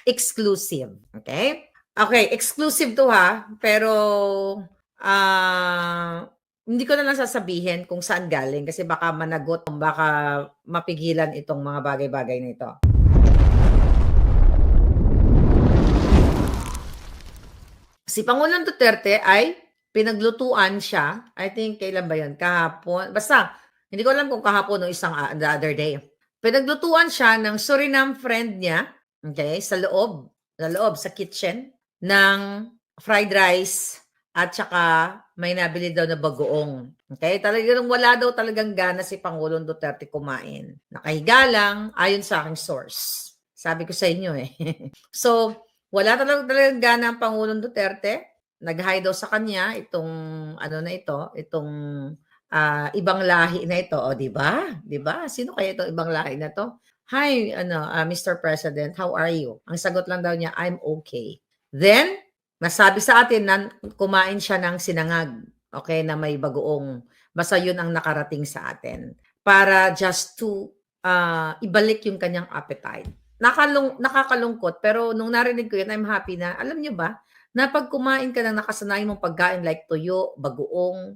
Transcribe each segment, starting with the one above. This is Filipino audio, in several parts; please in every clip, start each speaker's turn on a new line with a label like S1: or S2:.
S1: exclusive. Okay? Okay, exclusive to ha, pero hindi ko na lang sasabihin kung saan galing kasi baka managot, baka mapigilan itong mga bagay-bagay na ito. Si Pangulong Duterte ay pinaglutuan siya, I think kailan ba yun? Kahapon. Basta, hindi ko alam kung kahapon o isang the other day. Pinaglutuan siya ng Suriname friend niya, okay, sa loob, sa kitchen, ng fried rice at saka may nabili daw na bagoong. Okay, talagang wala daw talagang gana si Pangulong Duterte kumain. Nakahiga lang, ayon sa aking source. Sabi ko sa inyo eh. So, wala talagang gana ang Pangulong Duterte. Nag-hi daw sa kanya itong ano na ito, itong ibang lahi na ito. O, di ba? Di ba? Sino kaya itong ibang lahi na to? Hi, Mr. President, how are you? Ang sagot lang daw niya, I'm okay. Then, nasabi sa atin na kumain siya ng sinangag, okay, na may bagoong. Basta yun ang nakarating sa atin. Para just to ibalik yung kanyang appetite. Nakakalungkot, pero nung narinig ko yan, I'm happy na, alam nyo ba, na pag kumain ka ng nakasanayan mong pagkain like tuyo, bagoong,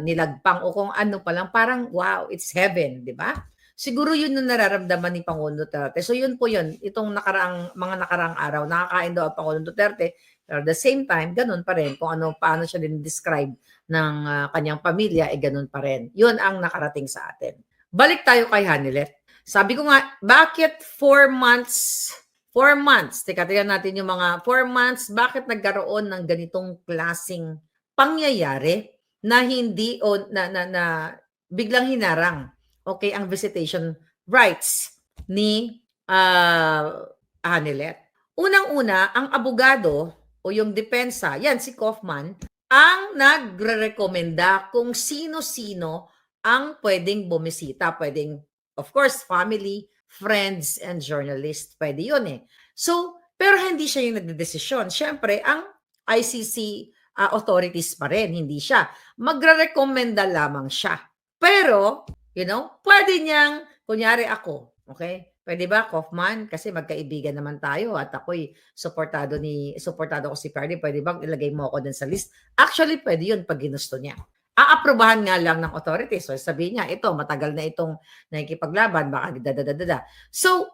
S1: nilagpang o kung ano pa lang, parang wow, it's heaven, di ba? Siguro yun yung nararamdaman ni Pangulong Duterte. So yun po yun, itong mga nakaraang araw, nakakain daw ang Pangulong Duterte, pero at the same time, ganun pa rin, kung paano siya din describe ng kanyang pamilya, ganun pa rin. Yun ang nakarating sa atin. Balik tayo kay Hanilet. Sabi ko nga, bakit 4 months? 4 months. Teka, tingnan natin yung mga 4 months. Bakit nagkaroon ng ganitong klasing pangyayari na hindi o na biglang hinarang, okay, ang visitation rights ni Hanilet. Unang-una, ang abogado o yung depensa, yan si Kaufman, ang nagre-rekomenda kung sino-sino ang pwedeng bumisita. Pwedeng, of course, family, friends, and journalists. Pwede yun eh. So, pero hindi siya yung nagdedesisyon. Siyempre, ang ICC authorities pa rin, hindi siya. Magre-rekomenda lamang siya. Pero, pwede niyang, kunyari ako, okay? Pwede ba, Kaufman? Kasi magkaibigan naman tayo at ako'y suportado ko si Ferdy. Pwede bang ilagay mo ako dun sa list? Actually, pwede yun pag ginusto niya. Aaprobahan nga lang ng authorities. So, sabihin niya, ito, matagal na itong nakikipaglaban, baka dadadadada. So,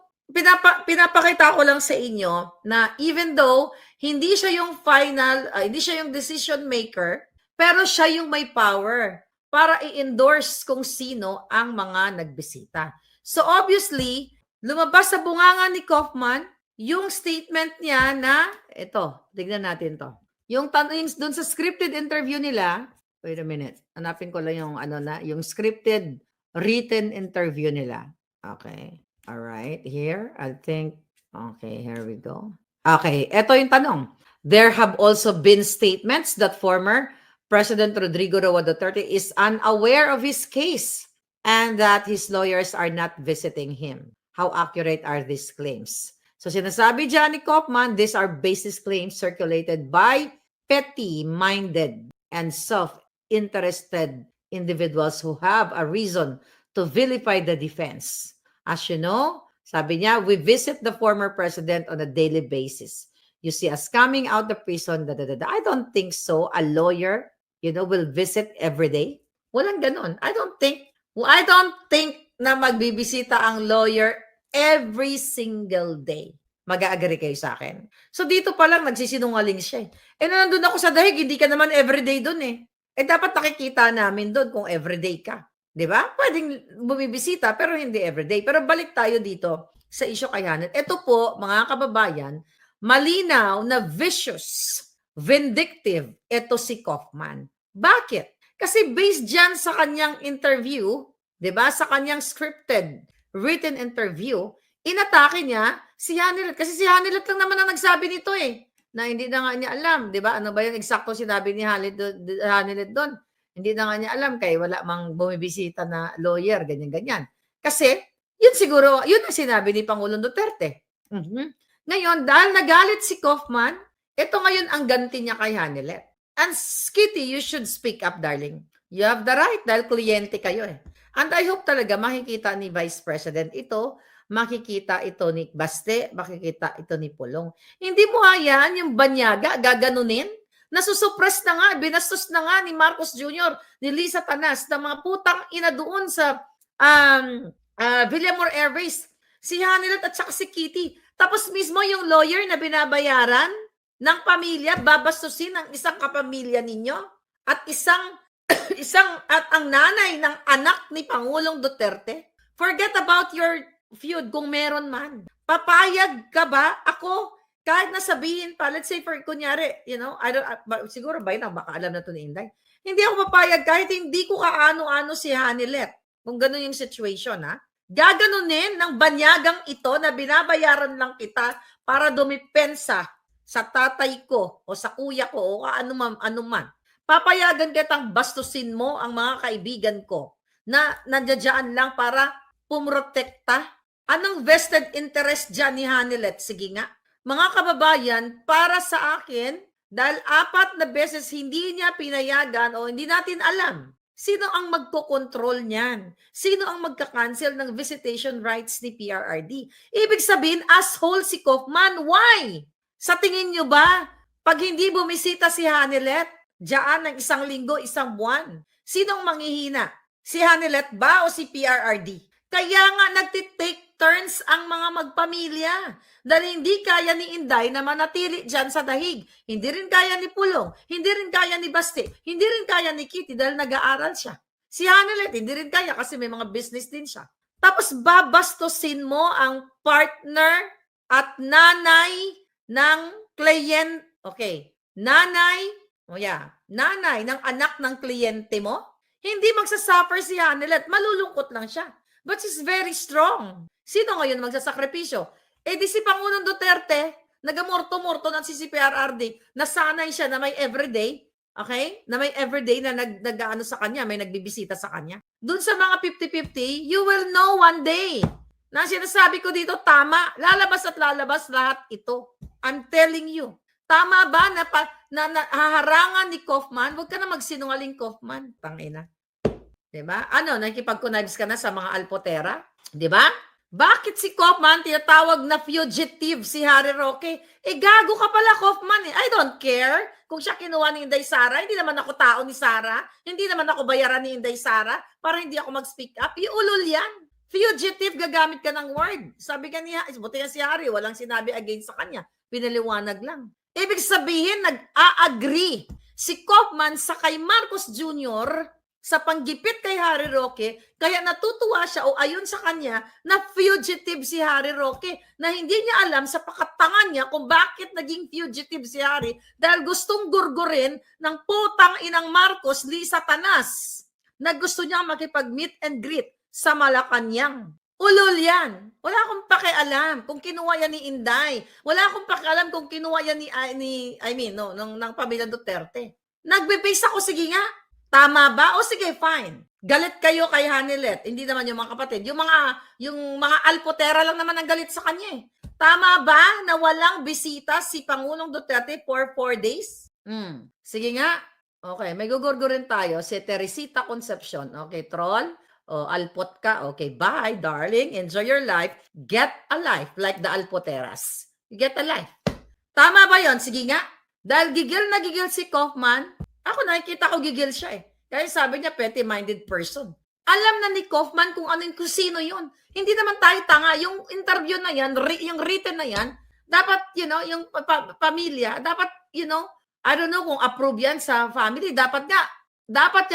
S1: pinapakita ko lang sa inyo na even though hindi siya yung final, hindi siya yung decision maker, pero siya yung may power para i-endorse kung sino ang mga nagbisita. So obviously, lumabas sa bunganga ni Kaufman yung statement niya na, ito, tignan natin to. Yung tanong dun sa scripted interview nila, wait a minute, hanapin ko lang yung yung scripted written interview nila. Okay. All right, here, I think, okay, here we go. Okay, eto yung tanong. There have also been statements that former President Rodrigo Roa Duterte is unaware of his case and that his lawyers are not visiting him. How accurate are these claims? So sinasabi dyan ni Kaufman, these are baseless claims circulated by petty-minded and self-interested individuals who have a reason to vilify the defense. As you know, sabi niya, we visit the former president on a daily basis. You see us coming out of prison, I don't think so. A lawyer, will visit every day. Walang ganon. I don't think na magbibisita ang lawyer every single day. Mag-a-agree kayo sa akin. So dito pa lang nagsisinungaling siya. Nandun ako sa dahig, hindi ka naman everyday doon eh. Dapat nakikita namin doon kung everyday ka. 'Di ba? Pwedeng bumibisita pero hindi everyday. Pero balik tayo dito sa issue kay Hanet. Ito po, mga kababayan, malinaw na vicious, vindictive ito si Kaufman. Bakit? Kasi based dyan sa kanyang interview, 'di ba? Sa kanyang scripted written interview, inatake niya si Hanilet. Kasi si Hanilet lang naman ang nagsabi nito eh. Na hindi na nga niya alam, 'di ba? Ano ba yung eksakto sinabi ni Hanilet doon? Hindi na nga niya alam kay wala mang bumibisita na lawyer, ganyan-ganyan. Kasi, yun siguro, yun ang sinabi ni Pangulong Duterte. Ngayon, dahil nagalit si Kaufman, ito ngayon ang ganti niya kay Hanilet. And Kitty, you should speak up, darling. You have the right dahil kliyente kayo eh. And I hope talaga makikita ni Vice President ito makikita ito ni Baste, makikita ito ni Pulong. Hindi mo hayaan yung banyaga, gaganunin. Nasusupress na nga, binastos na nga ni Marcos Jr., ni Lisa Tanas, na mga putang ina doon sa Villamor Airways, si Hanilet at saka si Kitty. Tapos mismo yung lawyer na binabayaran ng pamilya, babastusin ang isang kapamilya ninyo at at ang nanay ng anak ni Pangulong Duterte. Forget about your feud kung meron man. Papayag ka ba? Ako, kahit nasabihin pa, let's say for kunyari, siguro ba yun, baka alam na to ni Inday. Hindi ako papayag kahit hindi ko kaano-ano si Hanilet. Kung gano'n yung situation, ha? Gaganunin ng banyagang ito na binabayaran lang kita para dumipensa sa tatay ko o sa kuya ko o ano man. Papayagan kitang bastusin mo ang mga kaibigan ko na nandiyan lang para pumrotekta. Anong vested interest dyan ni Hanilet? Sige nga. Mga kababayan, para sa akin, dahil 4 na beses hindi niya pinayagan o hindi natin alam, sino ang magkokontrol niyan? Sino ang magka-cancel ng visitation rights ni PRRD? Ibig sabihin, asshole si Kaufman. Why? Sa tingin nyo ba, pag hindi bumisita si Hanilet, diyan ng 1 linggo, 1 buwan, sinong manghihina? Si Hanilet ba o si PRRD? Kaya nga nagtitake turns ang mga magpamilya. Dahil hindi kaya ni Inday na manatili dyan sa dahig. Hindi rin kaya ni Pulong. Hindi rin kaya ni Baste. Hindi rin kaya ni Kitty dahil nag-aaral siya. Si Hanilet, hindi rin kaya kasi may mga business din siya. Tapos babastusin mo ang partner at nanay ng kliyente. Okay. Nanay ng anak ng kliyente mo. Hindi magsasuffer si Hanilet. Malulungkot lang siya. But she's very strong. Sino ngayon magsasakripisyo? Di si Pangulong Duterte, nagamorto-morto ng CCPRRD, nasanay siya na may everyday, okay? Na may everyday na nag-ano sa kanya, may nagbibisita sa kanya. Doon sa mga 50-50, you will know one day. Na sinasabi ko dito, tama. Lalabas at lalabas lahat ito. I'm telling you. Tama ba na haharangan ni Kaufman? Huwag ka na magsinungaling, Kaufman. Tangina. Diba? Nakikipag-connives ka na sa mga alpotera? Diba? Bakit si Kaufman tinatawag na fugitive si Harry Roque? Gago ka pala, Kaufman eh. I don't care kung siya kinuha ni Inday Sara. Hindi naman ako tao ni Sara. Hindi naman ako bayaran ni Inday Sara para hindi ako mag-speak up. Iulol yan. Fugitive, gagamit ka ng word. Sabi ka niya, buti nga si Harry, walang sinabi against sa kanya. Pinaliwanag lang. Ibig sabihin, nag-a-agree si Kaufman sa kay Marcos Jr., sa panggipit kay Harry Roque, kaya natutuwa siya o ayon sa kanya na fugitive si Harry Roque na hindi niya alam sa pakatangan niya kung bakit naging fugitive si Harry dahil gustong gurgurin ng putang inang Marcos, Lisa Tanas, na gusto niya makipag-meet and greet sa Malacanang. Ulol yan. Wala akong pakialam kung kinuha yan ni Inday. Wala akong pakialam kung kinuha yan ng pamilya Duterte. Nagbe-base ako, sige nga. Tama ba? O sige, fine. Galit kayo kay Hanilet. Hindi naman yung mga kapatid. Yung mga alpotera lang naman ang galit sa kanya eh. Tama ba na walang bisita si Pangulong Duterte for 4 days? Sige nga. Okay, may gugurgurin tayo. Si Teresita Concepcion. Okay, troll. Alpot ka. Okay, bye, darling. Enjoy your life. Get a life like the alpoteras. Get a life. Tama ba yon? Sige nga. Dahil gigil na gigil si Kaufman, ako nakikita ko gigil siya eh. Kaya sabi niya, petty-minded person. Alam na ni Kaufman kung sino yun. Hindi naman tayo tanga. Yung interview na yan, yung written na yan, dapat, yung pamilya, dapat, I don't know kung approve yan sa family. Dapat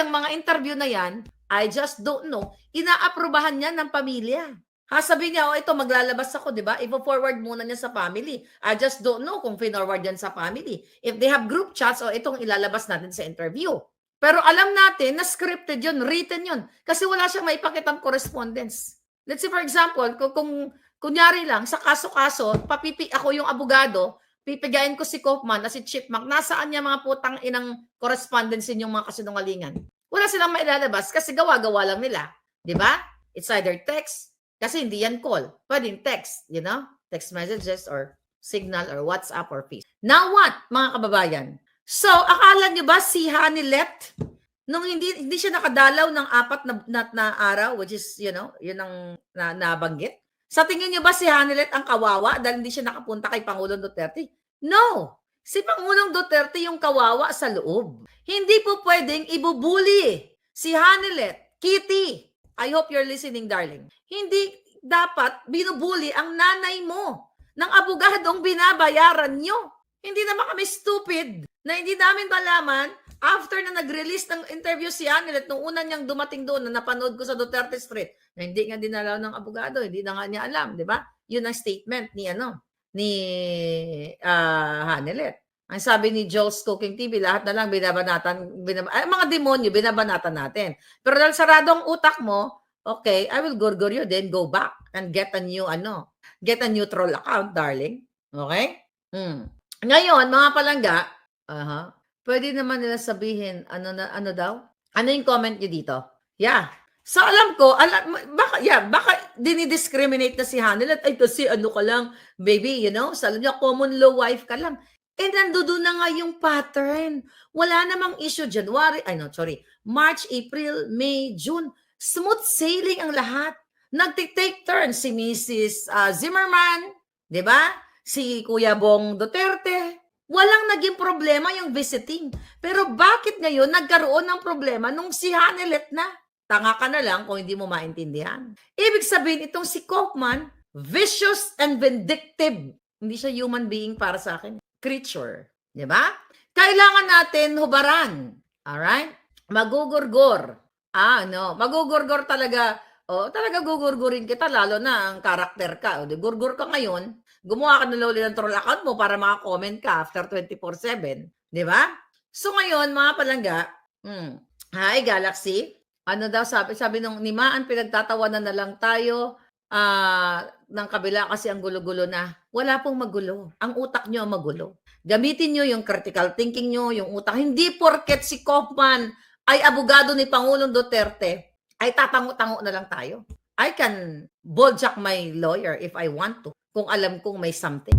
S1: yung mga interview na yan, I just don't know, inaaprubahan yan ng pamilya. Sabi niya, ito maglalabas ako, di ba? Ipo-forward muna niya sa family. I just don't know kung finorward yan sa family. If they have group chats, itong ilalabas natin sa interview. Pero alam natin na scripted yun, written yun. Kasi wala siyang maipakitang correspondence. Let's say for example, kung kunyari lang, sa kaso-kaso, ako yung abogado, pipigayin ko si Kaufman na si Chipmunk, nasaan niya mga putang inang correspondence yung mga kasinungalingan? Wala silang mailalabas kasi gawa-gawa lang nila. Di ba? It's either text, kasi hindi yan call. Pwedeng text, text messages or signal or WhatsApp or Facebook. Now what, mga kababayan? So, akala nyo ba si Hanilet, nung hindi siya nakadalaw ng 4 na araw, which is, yun ang nabanggit, Sa tingin niyo ba si Hanelet ang kawawa dahil hindi siya nakapunta kay Pangulong Duterte? No! Si Pangulong Duterte yung kawawa sa loob. Hindi po pwedeng ibubuli si Hanelet, Kitty. I hope you're listening, darling. Hindi dapat binubuli ang nanay mo ng abogadong binabayaran nyo. Hindi naman kami stupid na hindi namin malaman after na nag-release ng interview si Hanelet nung una niyang dumating doon na napanood ko sa Duterte Street na hindi nga dinalaw ng abogado, hindi na nga niya alam, di ba? Yun ang statement ni Hanelet. Ang sabi ni Joel's Cooking TV, lahat na lang binabanatan, mga demonyo, binabanatan natin. Pero dahil sarado ang utak mo, okay, I will gurgur you, then go back and get a new, get a neutral account, darling. Okay? Ngayon, mga palangga, pwede naman nila sabihin, ano daw? Ano yung comment nyo dito? Yeah. So, alam ko, baka dinidiscriminate na si Hanelet. Ay, kasi ano ka lang, baby, sa alam niya, common law wife ka lang. Nandoon na nga yung pattern. Wala namang issue March, April, May, June. Smooth sailing ang lahat. Nagtitake turn si Mrs. Zimmerman, di ba? Si Kuya Bong Duterte. Walang naging problema yung visiting. Pero bakit ngayon nagkaroon ng problema nung si Hanelet na? Tanga ka na lang kung hindi mo maintindihan. Ibig sabihin, itong si Kaufman, vicious and vindictive. Hindi siya human being para sa akin. Creature. Di ba? Kailangan natin hubaran. Alright? Magugurgur. Magugurgur talaga. Talaga gugurgurin kita, lalo na ang karakter ka. Gurgur ka ngayon, gumawa ka na ulit ng troll account mo para maka-comment ka after 24/7. Di ba? So ngayon, mga palangga, hi Galaxy, ano daw sabi nung Nimaan, pinagtatawanan na lang tayo ng kabila kasi ang gulo-gulo na. Wala pong magulo. Ang utak nyo ang magulo. Gamitin nyo yung critical thinking nyo, yung utak. Hindi porket si Kaufman ay abogado ni Pangulong Duterte, ay tatango-tango na lang tayo. I can bulljack my lawyer if I want to, kung alam kong may something.